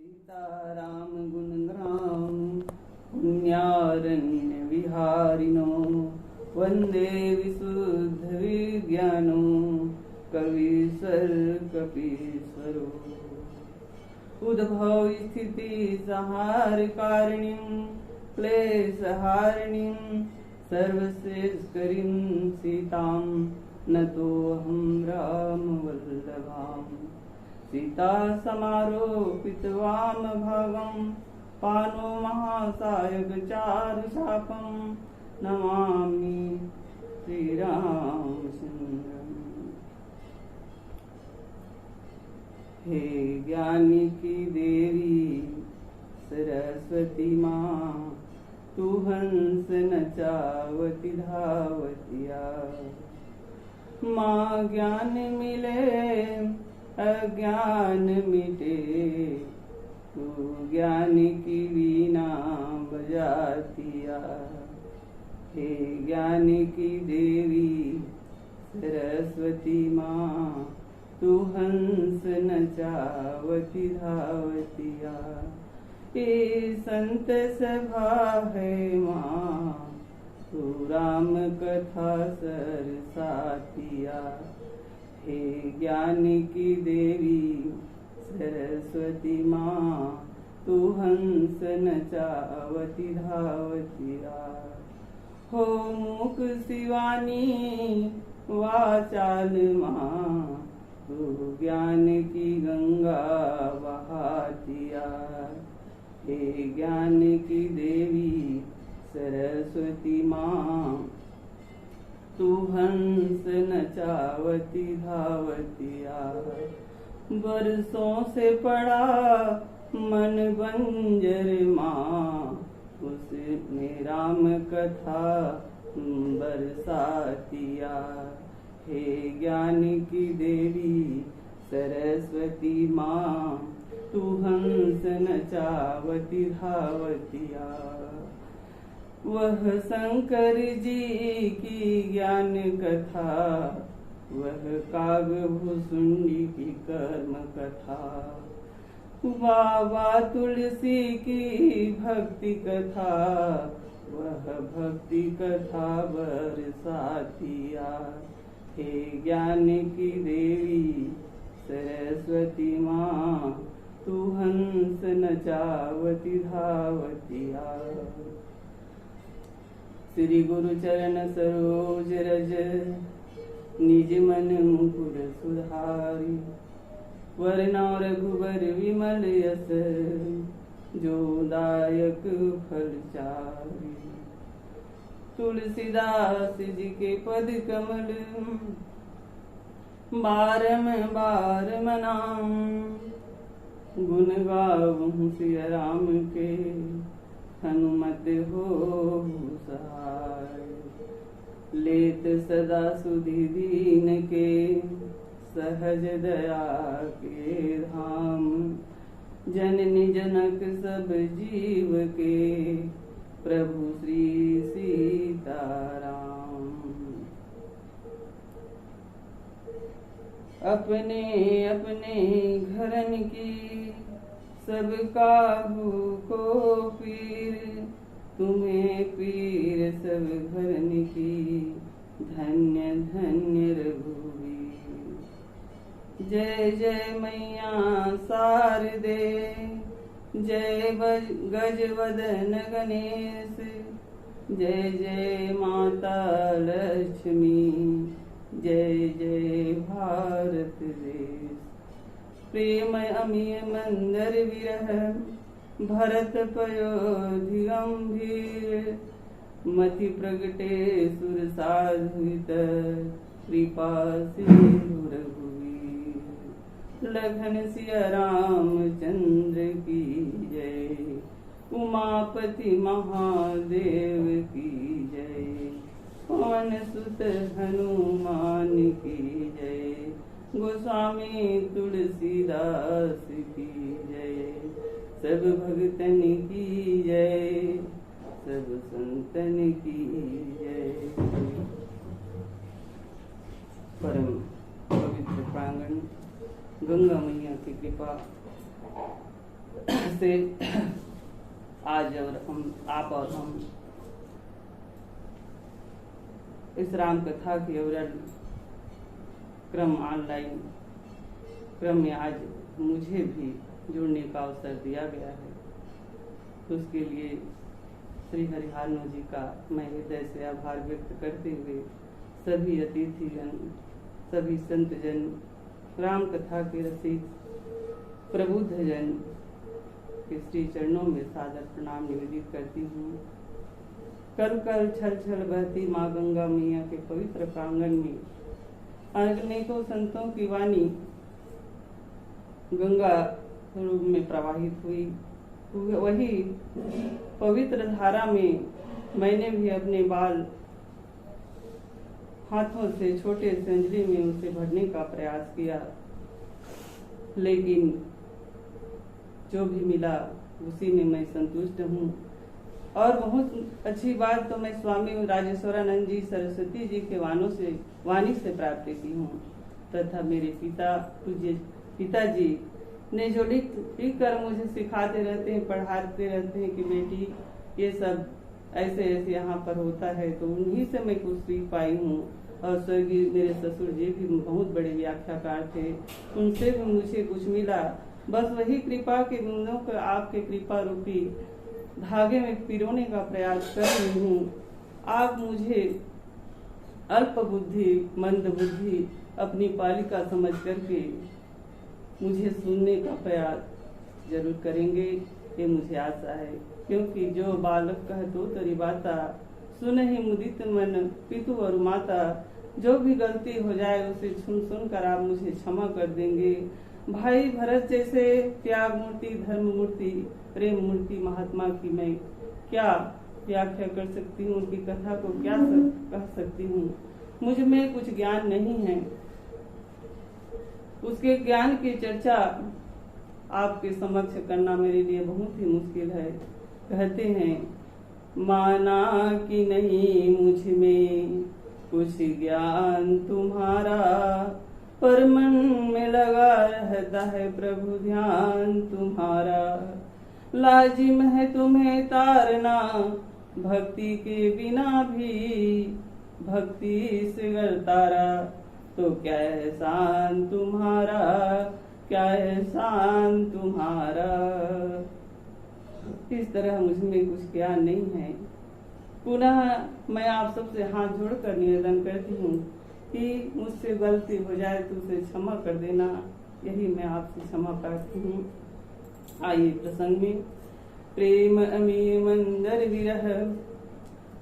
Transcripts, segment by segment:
सीताराम गुणग्राम पुण्यारण्य विहारिणो वंदे विशुद्ध विज्ञानो कवीश्वर कपीश्वरो उद्भव स्थिति सहार कारिणीं क्लेशहारिणीं सर्वश्रेष्ठकरीं सीतां नतोऽहं रामवल्लभाम् सीता समारोपित वाम भागं पानो महासायक चारुशापं नमामि श्रीरामचन्द्रम्। हे ज्ञानी की देवी सरस्वती माँ, तू हंस नचावती धावतिया। माँ ज्ञान मिले अज्ञान मिटे, तू ज्ञान की वीणा बजातिया। हे ज्ञान की देवी सरस्वती माँ, तू हंस नचावती धावतिया। ये संत सभा है माँ, तू राम कथा सरसातिया। हे ज्ञान की देवी सरस्वती माँ, तू हंस नचावती धावतिया। हो मुख शिवानी वाचाल माँ, तू ज्ञान की गंगा बहातिया। हे ज्ञान की देवी सरस्वती माँ, तू हंस नचावती धावतिया। बरसों से पड़ा मन बंजर माँ, उसमें राम कथा बरसातिया। हे ज्ञान की देवी सरस्वती माँ, तू हंस नचावती धावतिया। वह शंकर जी की ज्ञान कथा, वह कागभूषुंडी की कर्म कथा, बाबा तुलसी की भक्ति कथा, वह भक्ति कथा बरसातिया। हे ज्ञान की देवी सरस्वती माँ, तू हंस नचावती धावतिया। श्री गुरु चरण सरोज रज, निज मन मुकुर सुधारी। वरना रघुबर विमल यस, जो दायक फल चारि। तुलसीदास जी के पद कमल, बारंबार मनाऊं। गुण गाऊं सिया राम के, हनुमत हो सहाय। लेत सदा सुधि दीन के, सहज दया के धाम। जननी जनक सब जीव के, प्रभु श्री सीताराम। अपने अपने घरन की सब काहू को पीर, तुम्हें पीर सब घरन की, धन्य धन्य रघुवीर। जय जय मैया शारदे, जय गजवदन गणेश। जय जय माता लक्ष्मी, जय जय भारत देश। प्रेम अमीय मंदर विरह, भरत पयोधि गंभीर। मति प्रगटे सुर साधुत, कृपा सिंधु रघुवीर। लखन सिया रामचंद्र की जय, उमापति महादेव की जय। पवन सुत हनुमान की जय, गोस्वामी तुलसीदास की जय। सब भगतन की जय, सब संतन की जय। परम पवित्र प्रांगण गंगा मैया की कृपा से आज और आप और हम इस राम कथा के अविरल क्रम ऑनलाइन क्रम में आज मुझे भी जुड़ने का अवसर दिया गया है। तो उसके लिए श्री हरिहारनो जी का मैं हृदय से आभार व्यक्त करते हुए सभी अतिथिगण, सभी संतजन, राम कथा के रसिक प्रबुद्धजन के श्री चरणों में सादर प्रणाम निवेदित करती हूँ। कल कल छल छल बहती माँ गंगा मैया के पवित्र प्रांगण में अनेकों संतों की वाणी गंगा रूप में प्रवाहित हुई। वही पवित्र धारा में मैंने भी अपने बाल हाथों से छोटे से अंजलि में उसे भरने का प्रयास किया, लेकिन जो भी मिला उसी में मैं संतुष्ट हूँ। और बहुत अच्छी बात तो मैं स्वामी राजेश्वरानंद जी सरस्वती जी के वाणी से प्राप्त की हूँ, तथा मेरे पिताजी ने जो लिख कर मुझे सिखाते रहते हैं, पढ़ाते रहते हैं कि बेटी ये सब ऐसे ऐसे यहाँ पर होता है, तो उन्हीं से मैं कुछ सीख पाई हूँ। और स्वर्गीय मेरे ससुर जी भी बहुत बड़े व्याख्याकार थे, उनसे भी मुझे कुछ मिला। बस वही कृपा के बिंदुओं को आपके कृपा रूपी धागे में पिरोने का प्रयास कर रही हूँ। आप मुझे अल्प बुद्धि, मंद बुद्धि अपनी पालिका समझ करके मुझे सुनने का प्रयास जरूर करेंगे, ये मुझे आशा है। क्योंकि जो बालक कहतो तरी बाता, सुन ही मुदित मन पितु और माता। जो भी गलती हो जाए उसे सुन कर आप मुझे क्षमा कर देंगे। भाई भरत जैसे त्याग मूर्ति, धर्म मूर्ति, प्रेम मूर्ति महात्मा की मैं क्या व्याख्या कर सकती हूँ, उनकी कथा को क्या कह सकती हूँ। मुझ में कुछ ज्ञान नहीं है, उसके ज्ञान की चर्चा आपके समक्ष करना मेरे लिए बहुत ही मुश्किल है। कहते हैं माना कि नहीं मुझ में कुछ ज्ञान तुम्हारा, पर मन में लगा रहता है प्रभु ध्यान तुम्हारा। लाजिम है तुम्हें तारना भक्ति के बिना भी, भक्ति से गर तारा तो क्या एहसान तुम्हारा, क्या एहसान तुम्हारा। इस तरह मुझमें कुछ ज्ञान नहीं है। पुनः मैं आप सबसे हाथ जोड़कर निवेदन करती हूँ कि मुझसे गलती हो जाए तो उसे क्षमा कर देना, यही मैं आपसे क्षमा प्रार्थी हूँ। आइए प्रसंग में। प्रेम अमी मंदर विरह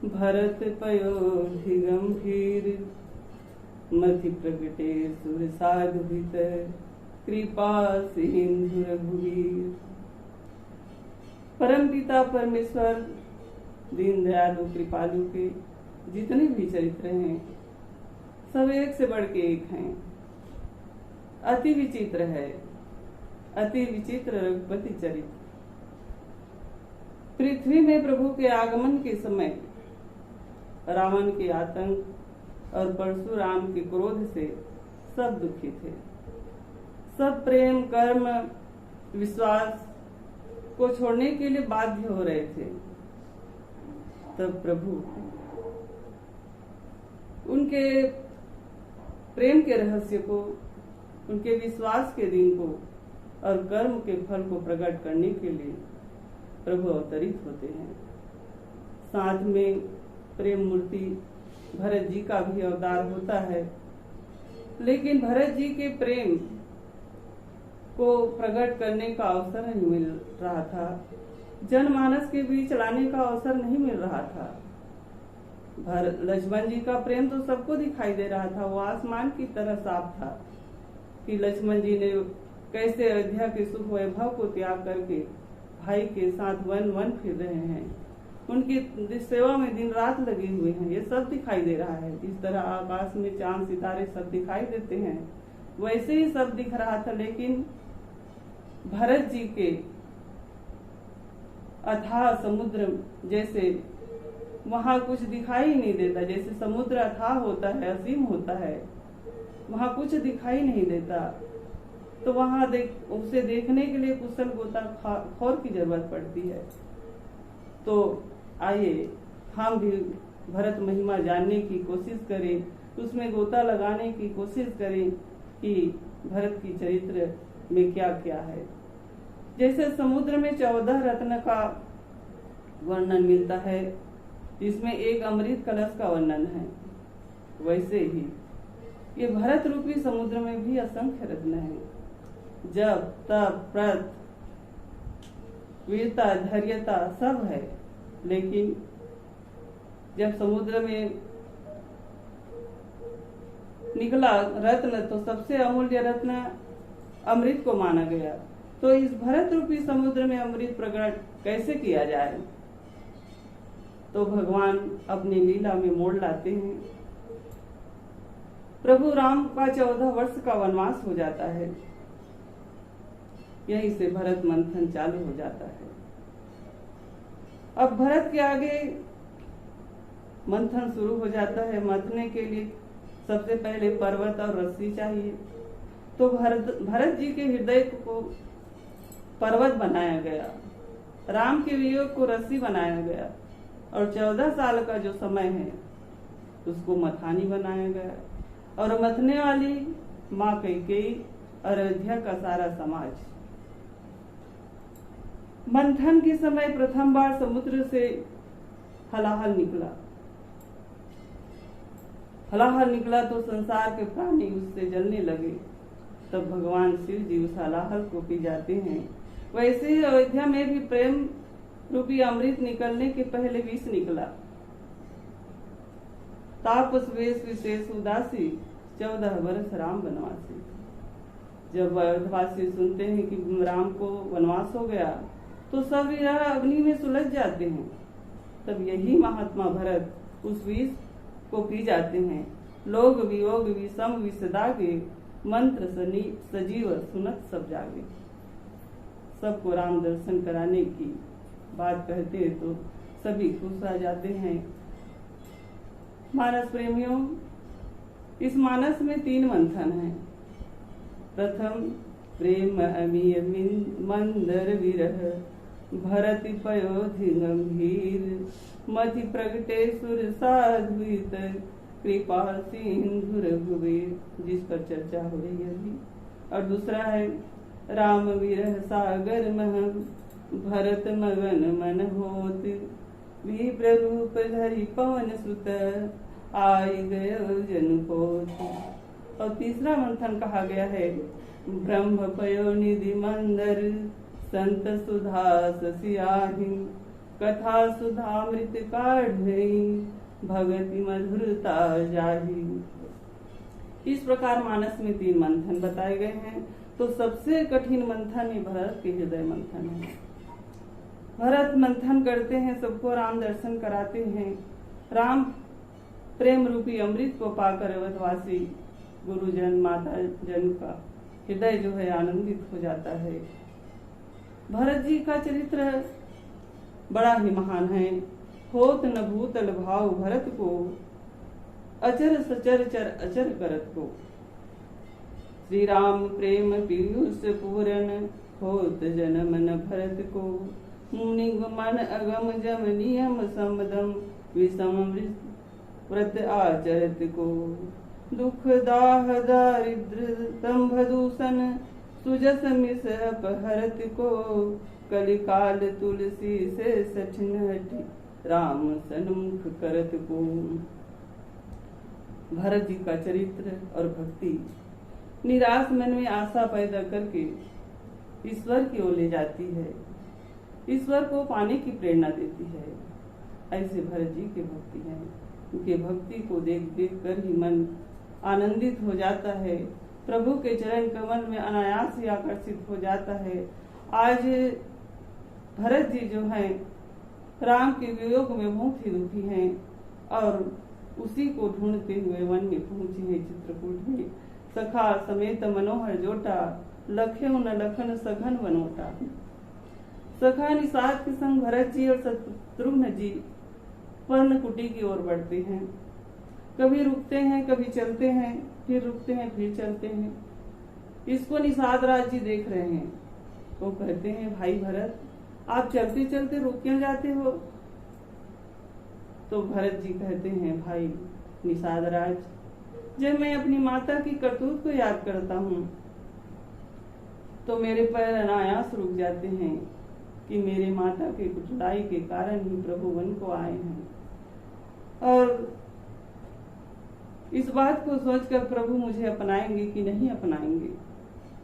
भरत पयोधि गंभीर, मति प्रगटे सुर साधु भीतर, कृपा सिंधु रघुवीर। परम पिता परमेश्वर दीन दयालु कृपालु के जितने भी चरित्र हैं सब एक से बढ़ के एक हैं। अति विचित्र है, अति विचित्र रघुपति चरित्र। पृथ्वी में प्रभु के आगमन के समय रावण के आतंक और परशुराम के क्रोध से सब दुखी थे। सब प्रेम, कर्म, विश्वास को छोड़ने के लिए बाध्य हो रहे थे। तब प्रभु उनके प्रेम के रहस्य को, उनके विश्वास के दिन को और कर्म के फल को प्रकट करने के लिए प्रभु अवतरित होते हैं। साथ में प्रेम मूर्ति भरत जी का भी अवतार होता है, लेकिन भरत जी के प्रेम को प्रकट करने का अवसर नहीं मिल रहा था, जनमानस के बीच लाने का अवसर नहीं मिल रहा था। लक्ष्मण जी का प्रेम तो सबको दिखाई दे रहा था, वो आसमान की तरह साफ था कि लक्ष्मण जी ने कैसे अयोध्या के सुख वैभव को त्याग करके भाई के साथ वन वन फिर रहे हैं, उनकी सेवा में दिन रात लगे हुए हैं, ये सब दिखाई दे रहा है। जिस तरह आकाश में चांद सितारे सब दिखाई देते हैं वैसे ही सब दिख रहा था। लेकिन भरत जी के अथाह समुद्र जैसे वहां कुछ दिखाई नहीं देता। जैसे समुद्र अथाह होता है, असीम होता है, वहां कुछ दिखाई नहीं देता। तो वहां उसे देखने के लिए कुशल गोताखोर की जरूरत पड़ती है। तो आइए हम भी भरत महिमा जानने की कोशिश करें, उसमें गोता लगाने की कोशिश करें कि भरत की चरित्र में क्या क्या है। जैसे समुद्र में 14 रत्न का वर्णन मिलता है, जिसमें एक अमृत कलश का वर्णन है, वैसे ही ये भरत रूपी समुद्र में भी असंख्य रत्न है। जब तप व्रत वीरता धैर्यता सब है, लेकिन जब समुद्र में निकला रत्न तो सबसे अमूल्य रत्न अमृत को माना गया। तो इस भरत रूपी समुद्र में अमृत प्रकट कैसे किया जाए? तो भगवान अपनी लीला में मोड़ लाते हैं। प्रभु राम का 14 वर्ष का वनवास हो जाता है, यहीं से भरत मंथन चालू हो जाता है। अब भरत के आगे मंथन शुरू हो जाता है। मंथने के लिए सबसे पहले पर्वत और रस्सी चाहिए। तो भरत जी के हृदय को पर्वत बनाया गया, राम के वियोग को रस्सी बनाया गया, और 14 साल का जो समय है उसको मथानी बनाया गया। और मथने वाली माँ कैकेयी, अयोध्या का सारा समाज। मंथन के समय प्रथम बार समुद्र से हलाहल निकला। हलाहल निकला तो संसार के प्राणी उससे जलने लगे। तब भगवान शिव जी उस हलाहल को पी जाते हैं। वैसे ही अयोध्या में भी प्रेम रूपी अमृत निकलने के पहले विष निकला। तापस वेश विशेष उदासी 14 वर्ष राम वनवासी। जब अयोध्यवासी सुनते हैं कि राम को वनवास हो गया तो सब अग्नि में सुलझ जाते हैं। तब यही महात्मा भरत उस विष को पी जाते हैं। लोग वियोग विषम विषदागे, मंत्र सजीव सुनत सब जागे। सबको राम दर्शन कराने की बात कहते हैं तो सभी खुश आ जाते हैं। मानस प्रेमियों, इस मानस में 3 मंथन हैं। प्रथम प्रेम अमीय मंदर विरह, भरत पयोधि गंभीर, मति प्रगटे सुर साधुत, कृपा सिंधु रघुवीर, जिस पर चर्चा हो रही है अभी। और दूसरा है राम विरह सागर मह, भरत मगन मन होत, विप्र रूप धरि पवन सुत, आई गयो जनपोत। और तीसरा मंथन कहा गया है ब्रह्म पयो निधि मंदर, संत सुधा ससियाहि, कथा सुधामृत काढ़ई, भगति मधुरता जाहि। इस प्रकार मानस में 3 मंथन बताए गए हैं। तो सबसे कठिन मंथन ही भरत के हृदय मंथन है। भरत मंथन करते हैं, सबको राम दर्शन कराते हैं। राम प्रेम रूपी अमृत को पाकर अवधवासी गुरुजन माता जन का हृदय जो है आनंदित हो जाता है। भरत जी का चरित्र बड़ा ही महान है। होत न भूतल भाव भरत को, अचर सचर चर अचर करत को। श्री राम प्रेम पीयूष पूरन, होत जनम न भरत को। मुनि मन अगम जम नियम समदम, विषम व्रत आचरत को। दुख दाह दारिद्र तंभ दूषण, सुजस मिस अपहरत को। कलिकाल तुलसी से सठिन हटि, राम सन्मुख करत को। भरत जी का चरित्र और भक्ति निराश मन में आशा पैदा करके ईश्वर की ओर ले जाती है, ईश्वर को पाने की प्रेरणा देती है। ऐसे भरत जी की भक्ति है। उनके भक्ति को देख देख कर ही मन आनंदित हो जाता है, प्रभु के चरण कमल में अनायास ही आकर्षित हो जाता है। आज भरत जी जो हैं राम के वियोग में बहुत ही दुखी हैं और उसी को ढूंढते हुए वन में पहुंचे हैं चित्रकूट में। सखा समेत मनोहर जोटा, लख्यो न लखन सघन बनोटा। सखा निषाद के संग भरत जी और शत्रुघ्न जी पर्णकुटी की ओर बढ़ते हैं। कभी रुकते हैं, कभी चलते हैं, फिर रुकते हैं, फिर चलते हैं। इसको निषाद राज जी देख रहे हैं। वो कहते हैं, भाई भरत, आप चलते चलते रुक क्यों जाते हो? तो भरत जी कहते हैं, भाई निषाद राज, जब मैं अपनी माता की करतूत को याद करता हूँ तो मेरे पैर अनायास रुक जाते हैं कि मेरे माता के कुचलाई के कारण ही प्रभु वन को आए हैं। और इस बात को सोचकर प्रभु मुझे अपनाएंगे कि नहीं अपनाएंगे,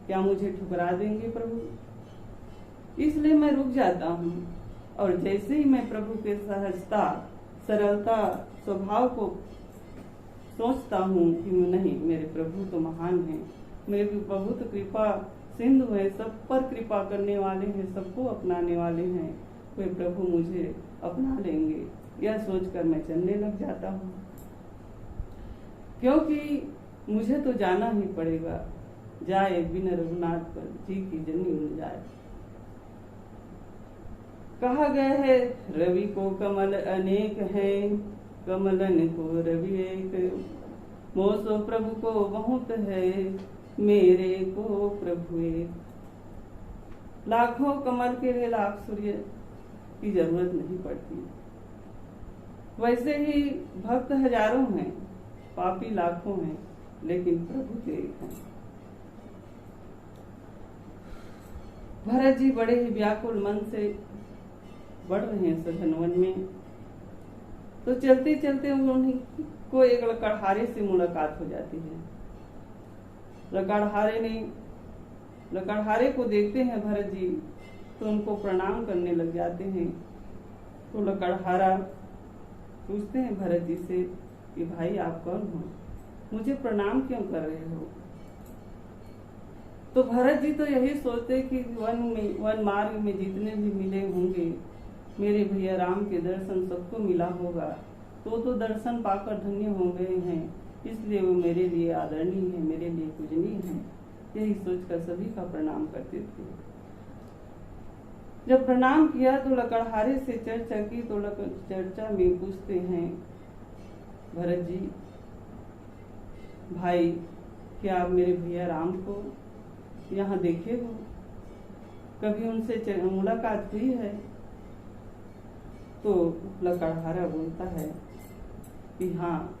क्या मुझे ठुकरा देंगे प्रभु? इसलिए मैं रुक जाता हूँ। और जैसे ही मैं प्रभु के सहजता, सरलता, स्वभाव को सोचता हूँ कि नहीं, मेरे प्रभु तो महान हैं, मेरे प्रभु तो कृपा सिंधु है, सब पर कृपा करने वाले हैं, सबको अपनाने वाले हैं, वे प्रभु मुझे अपना लेंगे, यह सोचकर मैं चलने लग जाता हूँ। क्योंकि मुझे तो जाना ही पड़ेगा, जाए बिन रघुनाथ पर जी की जनी उड़ जाए। कहा गया है, रवि को कमल अनेक हैं, कमलन को रवि एक, मोसो प्रभु को बहुत है, मेरे को प्रभु एक। लाखों कमल के लिए लाख सूर्य की जरूरत नहीं पड़ती। वैसे ही भक्त हजारों हैं, पापी लाखों हैं, लेकिन प्रभु के एक हैं। भरत जी बड़े ही व्याकुल मन से बढ़ रहे हैं सघन वन में। तो चलते चलते उन्होंने को एक लकड़हारे से मुलाकात हो जाती है। लकड़हारे को देखते हैं भरत जी तो उनको प्रणाम करने लग जाते हैं। तो लकड़हारा पूछते हैं भरत जी से कि भाई आप कौन हो, मुझे प्रणाम क्यों कर रहे हो? तो भरत जी तो यही सोचते कि वन मार्ग में जितने भी मिले होंगे, मेरे भैया राम के दर्शन सबको मिला होगा, तो दर्शन पाकर धन्य हो गए हैं, इसलिए वो मेरे लिए आदरणीय है, मेरे लिए पूजनीय है। यही सोचकर सभी का प्रणाम करते थे। जब प्रणाम किया तो लकड़हारे से चर्चा की, तो चर्चा में पूछते हैं, भरत जी भाई, क्या आप मेरे भैया राम को यहाँ देखे हो? कभी उनसे मुलाकात हुई है? तो लकड़हारा बोलता है कि हाँ,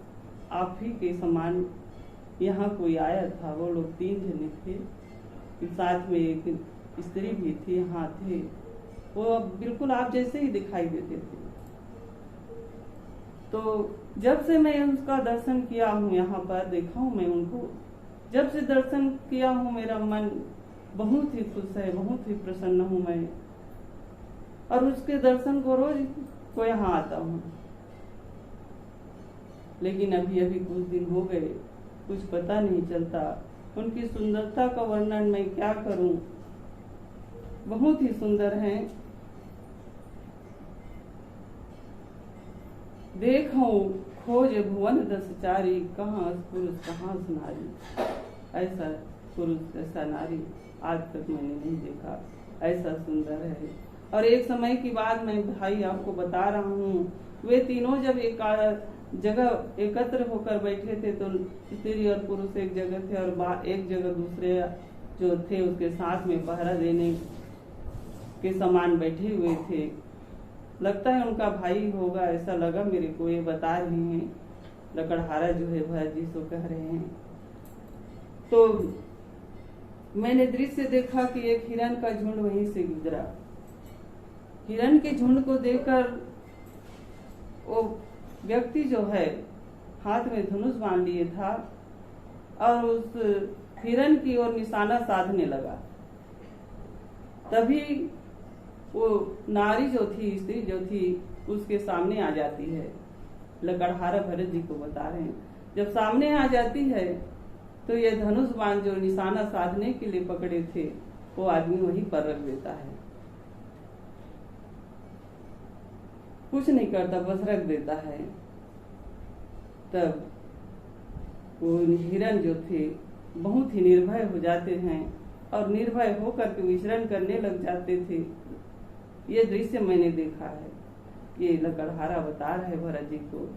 आप ही के समान यहाँ कोई आया था। वो लोग 3 जने थे, साथ में एक स्त्री भी थी, यहाँ थे। वो बिल्कुल आप जैसे ही दिखाई देते थे। तो जब से मैं उसका दर्शन किया हूँ, यहाँ पर देखा हूँ मैं उनको, जब से दर्शन किया हूँ मेरा मन बहुत ही खुश है, बहुत ही प्रसन्न हूँ मैं। और उसके दर्शन को रोज को यहाँ आता हूँ। लेकिन अभी अभी कुछ दिन हो गए, कुछ पता नहीं चलता। उनकी सुंदरता का वर्णन मैं क्या करूं, बहुत ही सुंदर हैं। देखो खोज भुवन 10 चारी, कहाँ पुरुष कहाँ नारी। ऐसा पुरुष, ऐसा नारी आज तक मैंने नहीं देखा, ऐसा सुंदर है। और एक समय की बात मैं भाई आपको बता रहा हूँ। वे तीनों जब एक जगह एकत्र होकर बैठे थे, तो स्त्री और पुरुष एक जगह थे और एक जगह दूसरे जो थे उसके साथ में पहरा देने के समान बैठे हुए थे। लगता है उनका भाई होगा, ऐसा लगा मेरे को। ये बता रहे हैं, लकड़हारा जो है भरत जी सो कह रहे हैं। तो मैंने दृश्य देखा कि एक हिरण का झुंड वहीं से गुजरा। हिरण के झुंड को देखकर वो व्यक्ति जो है हाथ में धनुष बांध लिए था और उस हिरण की ओर निशाना साधने लगा। तभी वो नारी जो थी, स्त्री जो थी, उसके सामने आ जाती है। लकड़हारा भरत जी को बता रहे हैं, जब सामने आ जाती है तो ये धनुष बाण जो निशाना साधने के लिए पकड़े थे, वो आदमी वहीं पर रख देता है, कुछ नहीं करता, बस रख देता है। तब वो हिरण जो थे बहुत ही निर्भय हो जाते हैं और निर्भय होकर के विचरण करने लग जाते थे। ये दृश्य मैंने देखा है। ये लकड़हारा बता रहे भरत जी को।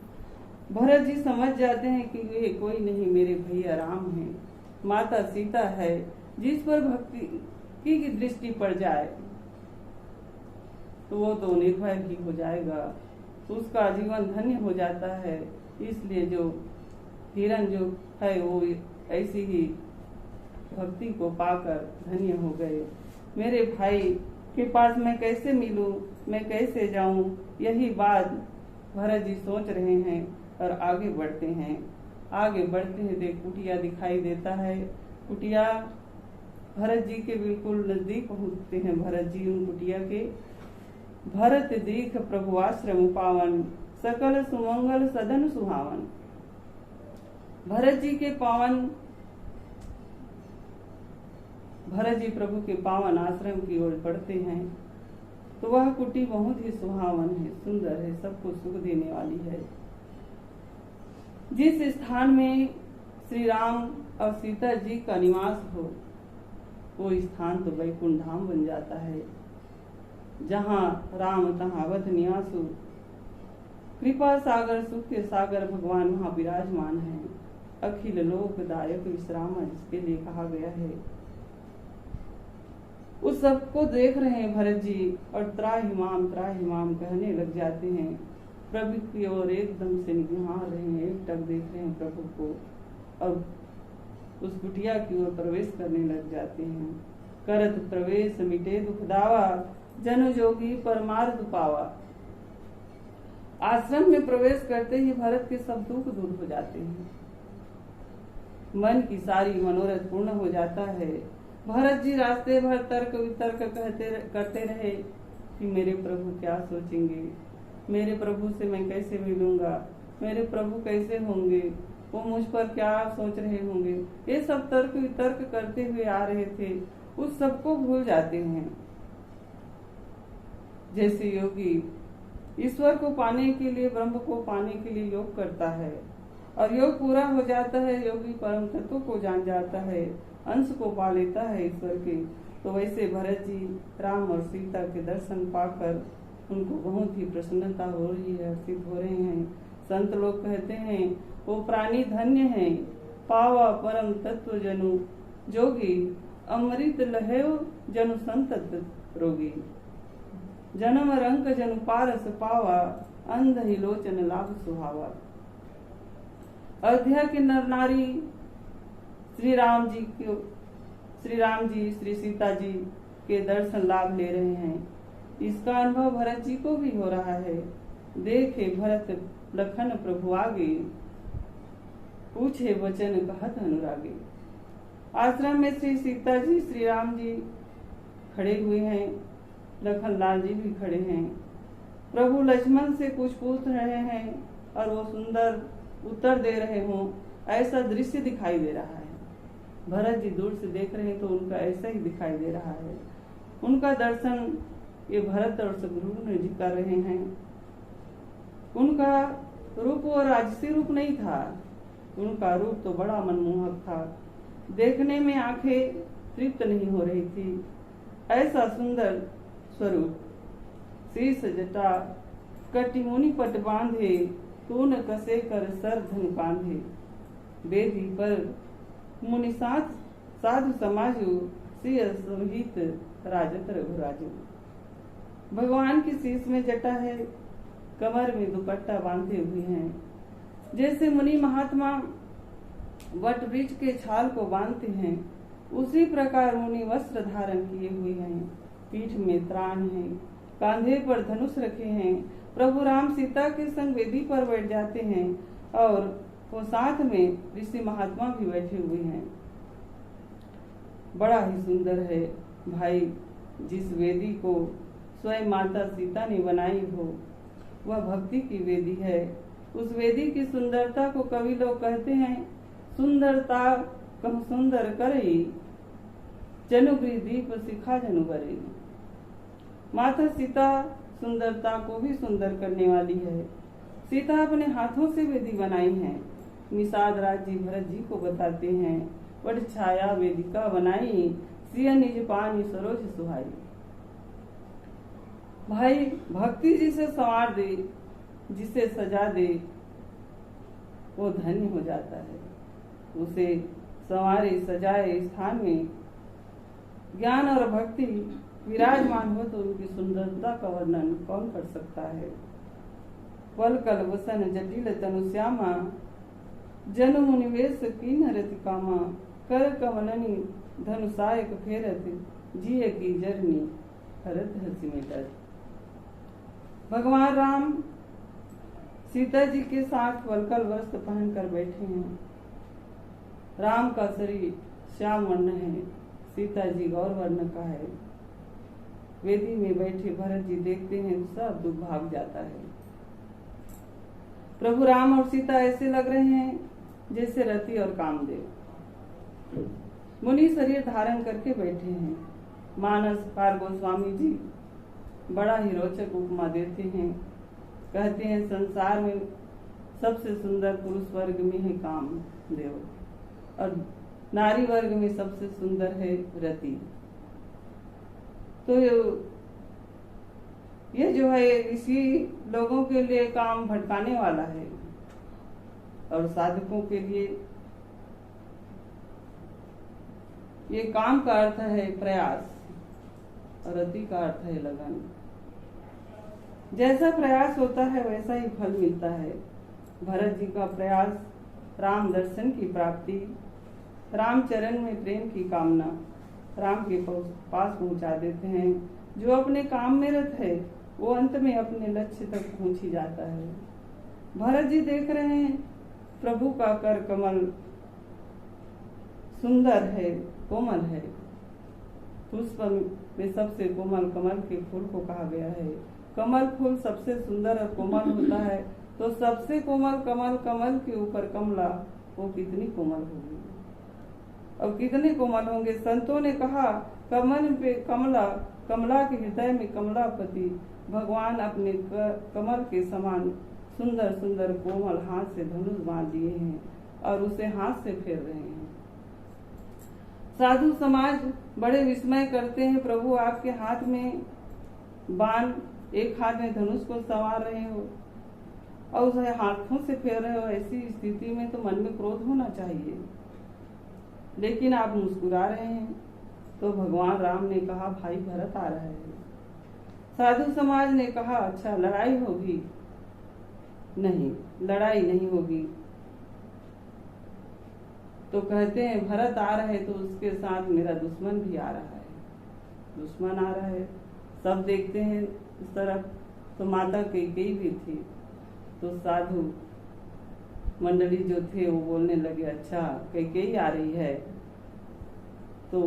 भरत जी समझ जाते हैं कि ये कोई नहीं, मेरे भैया राम हैं, माता सीता है, जिस पर भक्ति की दृष्टि पड़ जाए तो वो तो निर्भय भी हो जाएगा, उसका जीवन धन्य हो जाता है। इसलिए जो हिरण जो है वो ऐसी ही भक्ति को पाकर धन्य हो गए। मेरे भाई के पास मैं कैसे मिलूं, मैं कैसे जाऊं, यही बात भरत जी सोच रहे हैं और आगे बढ़ते हैं। आगे बढ़ते हैं तो कुटिया दिखाई देता है। कुटिया भरत जी के बिल्कुल नजदीक पहुंचते हैं। भरत जी उन कुटिया के भरत दीख प्रभु आश्रम पावन, सकल सुमंगल सदन सुहावन। भरत जी के पावन, भरत जी प्रभु के पावन आश्रम की ओर बढ़ते हैं तो वह कुटी बहुत ही सुहावन है, सुंदर है, सबको सुख देने वाली है। जिस स्थान में श्री राम और सीता जी का निवास हो वो स्थान तो वैकुंठ धाम बन जाता है। जहाँ राम तहाँ वत निवासु, कृपा सागर सुख के सागर भगवान वहाँ विराजमान है। अखिल लोकदायक विश्राम जिसके लिए कहा गया है। उस सबको देख रहे हैं भरत जी और त्राहिमाम कहने लग जाते हैं। प्रभु की ओर एकदम से निहार रहे हैं, एकटक देख रहे हैं प्रभु को और उस कुटिया की ओर प्रवेश करने लग जाते हैं। करत प्रवेश मिटे दुख दावा, जन जोगी परमार्थ पावा। आश्रम में प्रवेश करते ही भरत के सब दुख दूर हो जाते हैं, मन की सारी मनोरथ पूर्ण हो जाता है। भरत जी रास्ते भर तर्क वितर्क करते रहे कि मेरे प्रभु क्या सोचेंगे, मेरे प्रभु से मैं कैसे मिलूंगा, मेरे प्रभु कैसे होंगे, वो मुझ पर क्या सोच रहे होंगे। ये सब तर्क वितर्क करते हुए आ रहे थे, उस सबको भूल जाते हैं। जैसे योगी ईश्वर को पाने के लिए, ब्रह्म को पाने के लिए योग करता है और योग पूरा हो जाता है, योगी परम तत्व को जान जाता है, अंश को पा लेता है ईश्वर के। तो वैसे भरत जी राम और सीता के दर्शन पाकर उनको बहुत ही प्रसन्नता हो रही है, हर्षित हो रहे हैं। संत लोग कहते हैं वो प्राणी धन्य है, पावा परम तत्व जनु जोगी, अमृत लहेव जनु संतत रोगी। जन्म रंक जनु पारस पावा, अंध ही लोचन लाभ सुहावा। अयोध्या के नर नारी श्री राम जी श्री सीता जी के दर्शन लाभ ले रहे हैं। इसका अनुभव भरत जी को भी हो रहा है। देखे भरत लखन प्रभु आगे, पूछे वचन कहत अनुरागे। आश्रम में श्री सीता जी श्री राम जी खड़े हुए हैं, लखन लाल जी भी खड़े हैं। प्रभु लक्ष्मण से कुछ पूछ रहे हैं और वो सुंदर उत्तर दे रहे हों, ऐसा दृश्य दिखाई दे रहा है। भरत जी दूर से देख रहे हैं तो उनका ऐसा ही दिखाई दे रहा है। उनका दर्शन ये भरत और शत्रुघ्न जी कर रहे हैं। उनका रूप वो राजसी रूप नहीं था, उनका रूप तो बड़ा मनमोहक था। देखने में आंखें तृप्त नहीं हो रही थी, ऐसा सुंदर स्वरूप। शीश जटा कटी मुनि पट बांधे, तून कसे कर सर धन बांधे। वेदी पर मुनि साधु समाजु, सिय सहित राजत रघुराजु। भगवान की शीश में जटा है, कमर में दुपट्टा बांधे हुए हैं। जैसे मुनि महात्मा वट वृक्ष के छाल को बांधते हैं, उसी प्रकार मुनि वस्त्र धारण किए हुए हैं। पीठ में त्राण है, कांधे पर धनुष रखे हैं। प्रभु राम सीता के संग वेदी पर बैठ जाते हैं और वो साथ में ऋषि महात्मा भी बैठे हुए हैं। बड़ा ही सुंदर है भाई। जिस वेदी को स्वयं माता सीता ने बनाई हो वह भक्ति की वेदी है। उस वेदी की सुंदरता को कवि लोग कहते हैं, सुंदरता कहूँ सुंदर करई, जनुगृह दीप शिखा जनु बरई। माता सीता सुंदरता को भी सुंदर करने वाली है। सीता अपने हाथों से वेदी बनाई है। निषाद राज जी भरत जी को बताते हैं, वट छाया वेदिका बनाई, सिय निज पानी सरोज सुहाई। भाई भक्ति जिसे संवार दे, जिसे सजा दे, वो धन्य हो जाता है। उसे संवारे सजाए स्थान में ज्ञान और भक्ति विराजमान हो तो उनकी सुंदरता का वर्णन कौन कर सकता है। वल कल वसन जटिल तनु श्यामा, जनु मुनिवेश कीन रति कामा, कर कमलनी धनुषायक फेरत, जिय की जरनी हरत हसी मिटत। भगवान राम सीता जी के साथ वलकल वस्त्र पहनकर बैठे हैं। राम का शरीर श्याम वर्ण है, सीता जी गौर वर्ण का है। वेदी में बैठे भरत जी देखते हैं तो सब दुख भाग जाता है। प्रभु राम और सीता ऐसे लग रहे हैं जैसे रति और कामदेव। मुनि शरीर धारण करके बैठे हैं। मानस पार गोस्वामी जी बड़ा ही रोचक उपमा देते हैं। कहते हैं संसार में सबसे सुंदर पुरुष वर्ग में है कामदेव और नारी वर्ग में सबसे सुंदर है रति। तो ये जो है इसी लोगों के लिए काम भटकाने वाला है और साधकों के लिए ये काम का अर्थ है प्रयास और रति का अर्थ है लगन। जैसा प्रयास होता है वैसा ही फल मिलता है। भरत जी का प्रयास राम दर्शन की प्राप्ति, राम चरण में प्रेम की कामना, राम के पास पहुंचा देते हैं। जो अपने काम में रत है वो अंत में अपने लक्ष्य तक पहुंच ही जाता है। भरत जी देख रहे हैं प्रभु का कर कमल सुंदर है, कोमल है। पुष्प में सबसे कोमल कमल के फूल को कहा गया है। कमल फूल सबसे सुंदर और कोमल होता है, तो सबसे कोमल कमल, कमल के ऊपर कमला, वो कितनी कोमल होगी और कितने कोमल होंगे। संतों ने कहा कमल पे कमला, कमला के हृदय में कमलापति। भगवान अपने कमल के समान सुंदर सुंदर कोमल हाथ से धनुष बांध दिए हैं और उसे हाथ से फेर रहे हैं। साधु समाज बड़े विस्मय करते हैं, प्रभु आपके हाथ में बाण, एक हाथ में धनुष को संवार रहे हो और उसे हाथों से फेर रहे हो। ऐसी स्थिति में तो मन में क्रोध होना चाहिए, लेकिन आप मुस्कुरा रहे हैं। तो भगवान राम ने कहा भाई भरत आ रहा है। साधु समाज ने कहा अच्छा लड़ाई होगी। नहीं, लड़ाई नहीं होगी। तो कहते हैं भरत आ रहा है तो उसके साथ मेरा दुश्मन भी आ रहा है। दुश्मन आ रहा है, सब देखते हैं इस तरफ। तो माता कैकेयी भी थी। तो साधु मंडली जो थे वो बोलने लगे अच्छा कैकेयी आ रही है। तो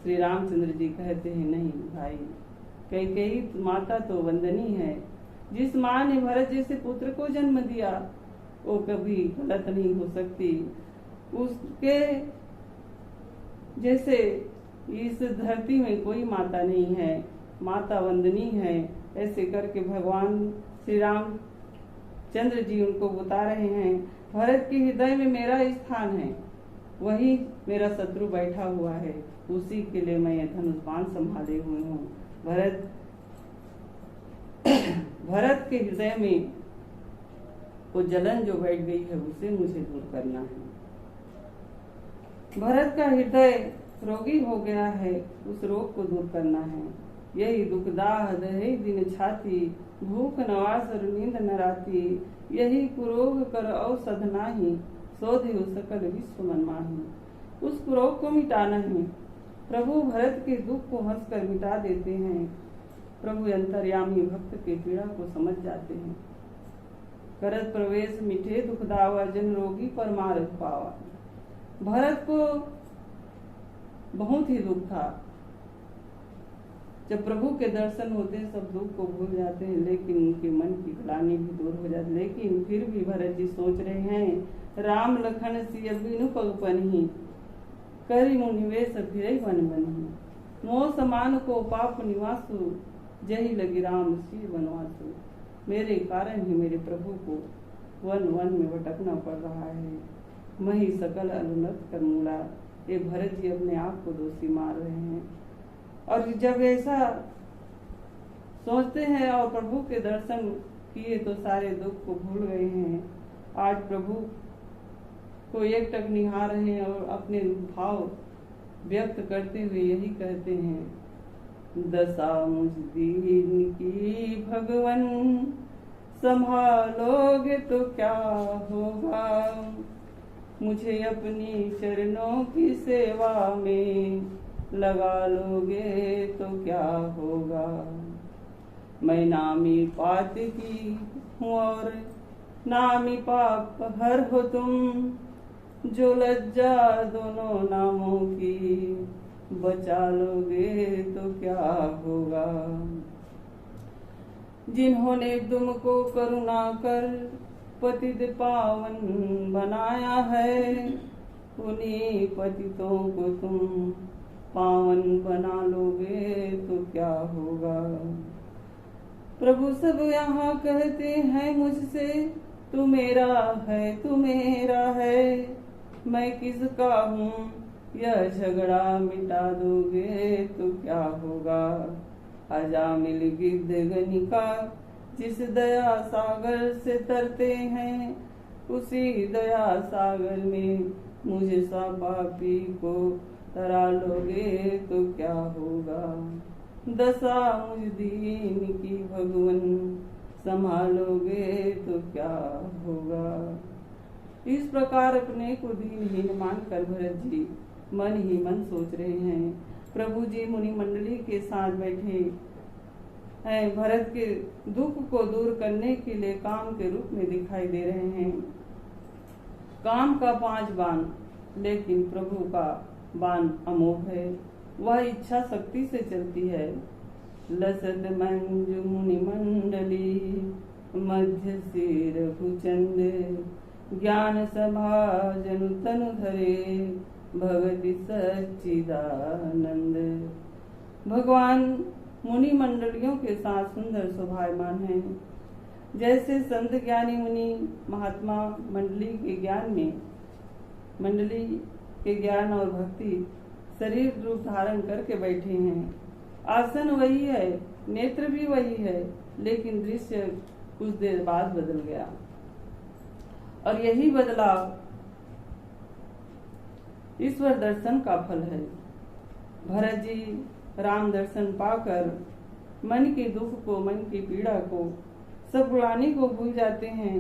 श्री रामचंद्र जी कहते हैं नहीं भाई, कैकेयी माता तो वंदनीय है। जिस माँ ने भरत जैसे पुत्र को जन्म दिया वो कभी गलत नहीं हो सकती। उसके जैसे इस धरती में कोई माता नहीं है, माता वंदनीय है। ऐसे करके भगवान श्री राम चंद्र जी उनको बता रहे हैं भरत के हृदय में मेरा स्थान है, वही मेरा शत्रु बैठा हुआ है, उसी के लिए मैं ये धनुष बाण संभाले हुए हूँ। भरत के हृदय में वो जलन जो बैठ गई है उसे मुझे दूर करना है। भरत का हृदय रोगी हो गया है, उस रोग को दूर करना है। यही दुखदाह दहे दिन छाती, भूख नवास और नींद न राती। यही कुरोग कर औषध नाही, शोधे सकल विश्व मन माही। उस कुरोग को मिटाना है। प्रभु भरत के दुख को हंसकर मिटा देते हैं। प्रभु अंतर्यामी भक्त के पीड़ा को समझ जाते हैं। करत प्रवेश मिठे दुख दावा, जन रोगी पर मारत पावा। भरत को बहुत ही दुख था। जब प्रभु के दर्शन होते हैं सब दुख को भूल जाते हैं, लेकिन उनके मन की ग्लानि भी दूर हो जाती। लेकिन फिर भी भरत जी सोच रहे हैं राम लखन सिय बिनु पग पनहि, करि मुनिवेश फिरई वन बनहि। मोह समान को पाप निवासु, जही लगी राम सी वनवासु। मेरे कारण ही मेरे प्रभु को वन वन में भटकना पड़ रहा है। मही सकल अनुनत कर मूला। ये भरत जी अपने आप को दोषी मार रहे हैं। और जब ऐसा सोचते हैं और प्रभु के दर्शन किए तो सारे दुख को भूल गए हैं। आज प्रभु को एक टक निहार रहे हैं और अपने भाव व्यक्त करते हुए यही कहते हैं, दशा मुझ दीन की भगवन, संभालोगे तो क्या होगा, मुझे अपनी चरणों की सेवा में लगा लोगे तो क्या होगा। मैं नामी पात की हूँ और नामी पाप हर हो तुम, जो लज्जा दोनों नामों की बचा लोगे तो क्या होगा। जिन्होंने तुमको करुणा कर पतित पावन बनाया है, उन्हीं पतितों को तुम पावन बना लोगे तो क्या होगा। प्रभु सब यहाँ कहते हैं मुझसे, तू मेरा है, तू मेरा है, मैं किसका हूँ, यह झगड़ा मिटा दोगे तो क्या होगा। अजामिल गिद्ध गनिका जिस दया सागर से तरते हैं, उसी दया सागर में मुझे सा पापी को तरा लोगे तो क्या होगा। दशा मुझ दीन की भगवन, संभालोगे तो क्या होगा। इस प्रकार अपने को दीनहीन मानकर भरत जी मन ही मन सोच रहे हैं। प्रभु जी मुनि मंडली के साथ बैठे हैं, भरत के दुख को दूर करने के लिए काम के रूप में दिखाई दे रहे हैं। काम का 5 बाण, लेकिन प्रभु का बाण अमोघ है, वह इच्छा शक्ति से चलती है। लसत मंजु मुनि मंडली, मध्य सिर भुचंद, ज्ञान सभा जनु तनु धरे, भगति सच्चिदानंद। भगवान मुनि मंडलियों के साथ सुंदर शोभायमान है। जैसे संत ज्ञानी मुनि महात्मा मंडली के ज्ञान और भक्ति शरीर रूप धारण करके बैठे हैं। आसन वही है, नेत्र भी वही है, लेकिन दृश्य कुछ देर बाद बदल गया। और यही बदलाव ईश्वर दर्शन का फल है। भरत जी राम दर्शन पाकर मन के दुख को, मन की पीड़ा को, सब बुरानी को भूल जाते हैं।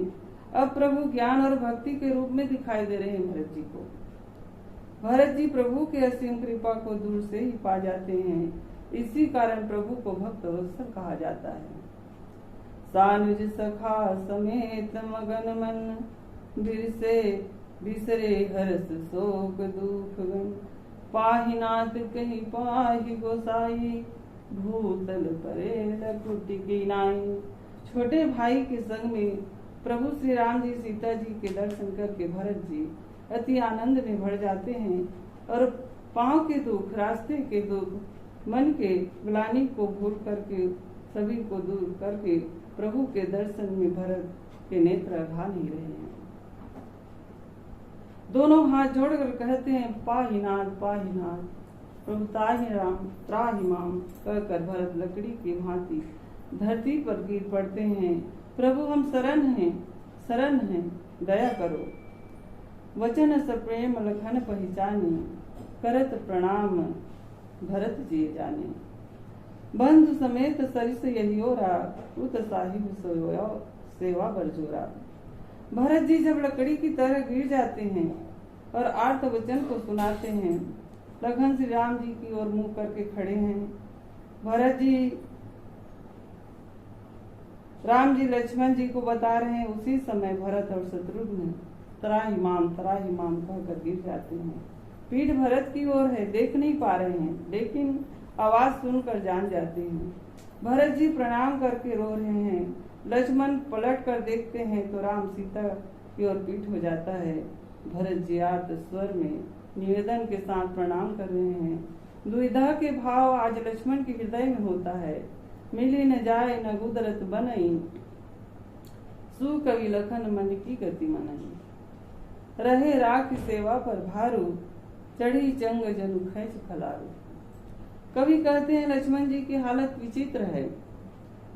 अब प्रभु ज्ञान और भक्ति के रूप में दिखाई दे रहे हैं भरत जी को। भरत जी प्रभु के असीम कृपा को दूर से ही पा जाते हैं। इसी कारण प्रभु को भक्त वत्सल कहा जाता है। सानुज सखा समेत मगन मन, बिसरे हर्ष शोक दुख गन, पाहि नाथ कहीं पाहि गोसाई, भूतल परे लकुटि की नाई। छोटे भाई के संग में प्रभु श्री राम जी सीता जी के दर्शन करके भरत जी अति आनंद में भर जाते हैं और पांव के दुख, रास्ते के दुख, मन के ग्लानि को भूल करके, सभी को दूर करके प्रभु के दर्शन में भरत के नेत्र अघा नहीं रहे हैं। दोनों हाथ जोड़कर कहते हैं, पाहि नाथ पाहि नाथ, प्रभु ताहि राम त्राहि माम, कहकर भरत लकड़ी की भांति धरती पर गिर पड़ते हैं। प्रभु हम शरण हैं, दया करो। वचन सप्रेम लखन पहचानी, करत प्रणाम भरत जी जाने। बंधु समेत सरिस यही ओरा, उत साहिब सेवा बरजोरा। भरत जी जब लकड़ी की तरह गिर जाते हैं और आर्त वचन को सुनाते हैं, लखन श्री राम जी की ओर मुंह करके खड़े हैं। भरत जी राम जी लक्ष्मण जी को बता रहे हैं। उसी समय भरत और शत्रुघ्न त्राहि माम कहकर गिर जाते हैं। पीठ भरत की ओर है, देख नहीं पा रहे हैं, लेकिन आवाज सुनकर जान जाते हैं। भरत जी प्रणाम करके रो रहे हैं। लक्ष्मण पलट कर देखते हैं तो राम सीता की ओर पीठ हो जाता है। भरत जी आर्त स्वर में निवेदन के साथ प्रणाम कर रहे हैं। दुविधा के भाव आज लक्ष्मण के हृदय में होता है। मिली न जाए न गुदरत बनई, सु कवि लखन मन की गति मनई। रहे राख सेवा पर भारू, चढ़ी चंग जनु खैच खलारू। कवि कहते हैं लक्ष्मण जी की हालत विचित्र है,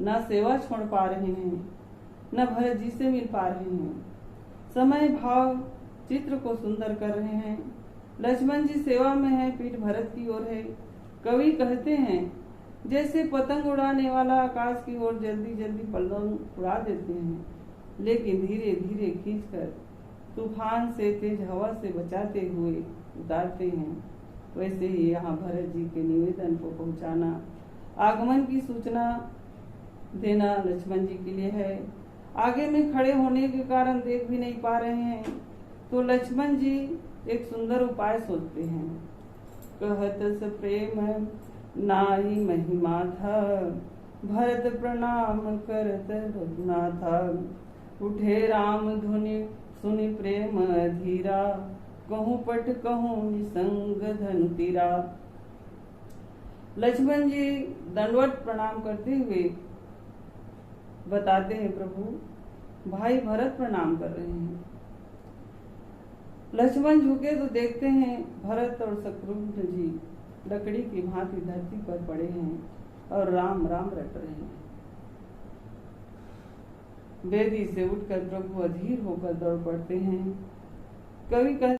न सेवा छोड़ पा रहे हैं, न भरत जी से मिल पा रहे हैं। समय भाव चित्र को सुंदर कर रहे हैं। लक्ष्मण जी सेवा में है, पीठ भरत की ओर है। कवि कहते हैं जैसे पतंग उड़ाने वाला आकाश की ओर जल्दी जल्दी पतंग उड़ा देते हैं, लेकिन धीरे धीरे खींचकर तूफान से, तेज हवा से बचाते हुए उतारते हैं, वैसे ही यहाँ भरत जी के निवेदन को पहुंचाना, आगमन की सूचना देना लक्ष्मण जी के लिए है। आगे में खड़े होने के कारण देख भी नहीं पा रहे हैं, तो लक्ष्मण जी एक सुंदर उपाय सोचते हैं। कहत स प्रेम नाई महिमा था, भरत प्रणाम करत रघुनाथ। उठे राम धुनि सुनि प्रेम धीरा, कहूँ पट कहूँ निसंग धनु तीरा। लक्ष्मण जी दंडवत प्रणाम करते हुए बताते हैं, प्रभु भाई भरत प्रणाम कर रहे हैं। लक्ष्मण झुके तो देखते हैं भरत और शत्रुघ्न जी लकड़ी की भांति धरती पर पड़े हैं और राम राम रट रहे हैं। वेदी से उठकर प्रभु अधीर होकर दौड़ पड़ते हैं। कवि कहते